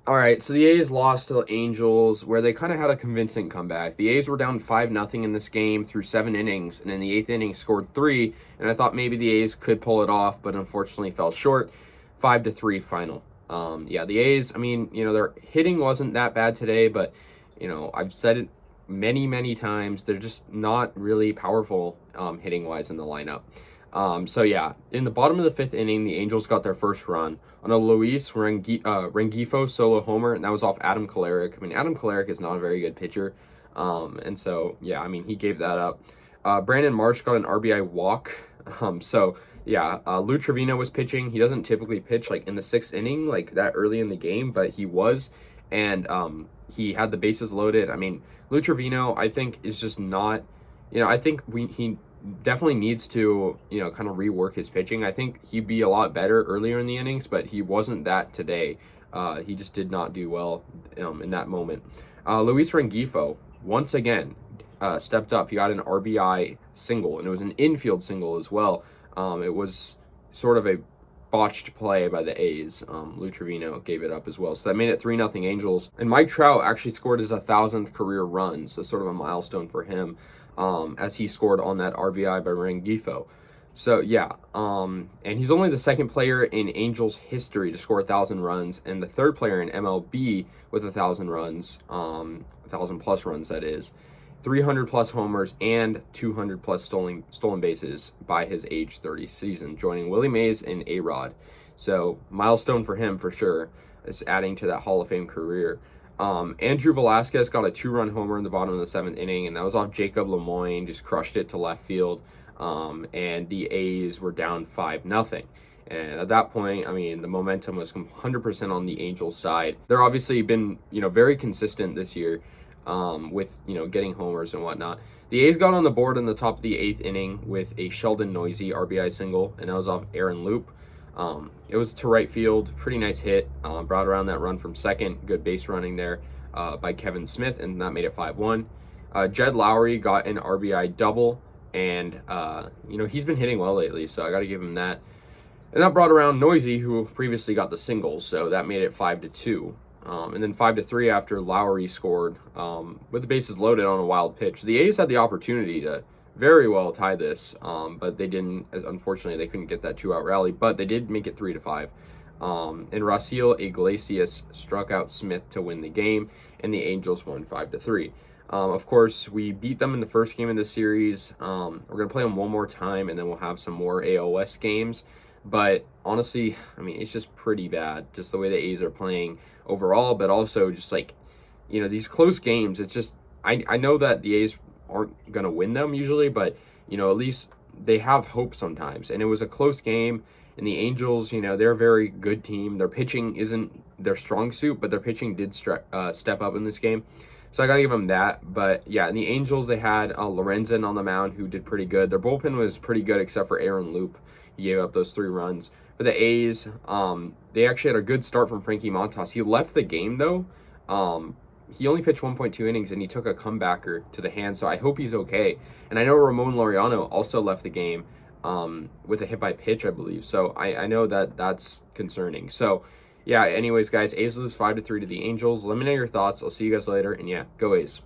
All right, so the A's lost to the Angels, where they kind of had a convincing comeback. The A's were down 5-0 in this game through 7 innings, and in the eighth inning scored three. And I thought maybe the A's could pull it off, but unfortunately fell short. 5-3 final. Yeah, the A's. I mean, their hitting wasn't that bad today, but I've said it many, many times. They're just not really powerful hitting wise in the lineup. So yeah, in the bottom of the fifth inning, the Angels got their first run on a Luis Rengifo solo homer, and that was off Adam Kolarek. I mean, Adam Kolarek is not a very good pitcher, and so yeah, I mean, he gave that up. Brandon Marsh got an RBI walk. So yeah, Lou Trevino was pitching. He doesn't typically pitch like in the sixth inning, like that early in the game, but he was, and he had the bases loaded. I mean, Lou Trevino, I think, is just not. I think he definitely needs to, kind of rework his pitching. I think he'd be a lot better earlier in the innings, but he wasn't that today. He just did not do well in that moment. Luis Rengifo, once again, stepped up. He got an RBI single, and it was an infield single as well. It was sort of a botched play by the A's. Lou Trevino gave it up as well. So that made it 3-0 Angels. And Mike Trout actually scored his 1,000th career run, so sort of a milestone for him. As he scored on that RBI by Rengifo. So yeah, and he's only the second player in Angels history to score 1,000 runs, and the third player in MLB with 1,000 runs, 1,000 plus runs, that is, 300 plus homers and 200 plus stolen bases by his age 30 season, joining Willie Mays and A-Rod. So milestone for him for sure. It's adding to that Hall of Fame career. Andrew Velasquez got a 2-run homer in the bottom of the seventh inning, and that was off Jacob Lemoyne, just crushed it to left field. And the A's were down 5-0. And at that point, I mean, the momentum was 100% on the Angels side. They're obviously been, very consistent this year with, getting homers and whatnot. The A's got on the board in the top of the eighth inning with a Sheldon Noisy RBI single, and that was off Aaron Loup. It was to right field, pretty nice hit, brought around that run from second, good base running there by Kevin Smith, and that made it 5-1. Jed Lowry got an RBI double, and he's been hitting well lately, so I got to give him that. And that brought around Noisy, who previously got the singles, so that made it 5-2. And then 5-3 after Lowry scored with the bases loaded on a wild pitch. The A's had the opportunity to very well tie this, but they didn't. Unfortunately, they couldn't get that 2-out rally, but they did make it 3-5. And Raciel Iglesias struck out Smith to win the game, and the Angels won 5-3. Of course, we beat them in the first game of the series. We're gonna play them one more time, and then we'll have some more AOS games. But honestly, I mean, it's just pretty bad, just the way the A's are playing overall, but also just like, these close games. It's just I know that the A's aren't going to win them usually, but at least they have hope sometimes. And it was a close game, and the Angels, they're a very good team. Their pitching isn't their strong suit, but their pitching did step up in this game, so I gotta give them that. But yeah, in the Angels, they had Lorenzen on the mound, who did pretty good. Their bullpen was pretty good except for Aaron Loup. He gave up those 3 runs. For the A's, they actually had a good start from Frankie Montas. He left the game though. He only pitched 1.2 innings, and he took a comebacker to the hand, so I hope he's okay. And I know Ramon Laureano also left the game with a hit by pitch, I believe. So I know that that's concerning. So yeah, anyways, guys, A's lose 5-3 to the Angels. Let me know your thoughts. I'll see you guys later, and yeah, go A's.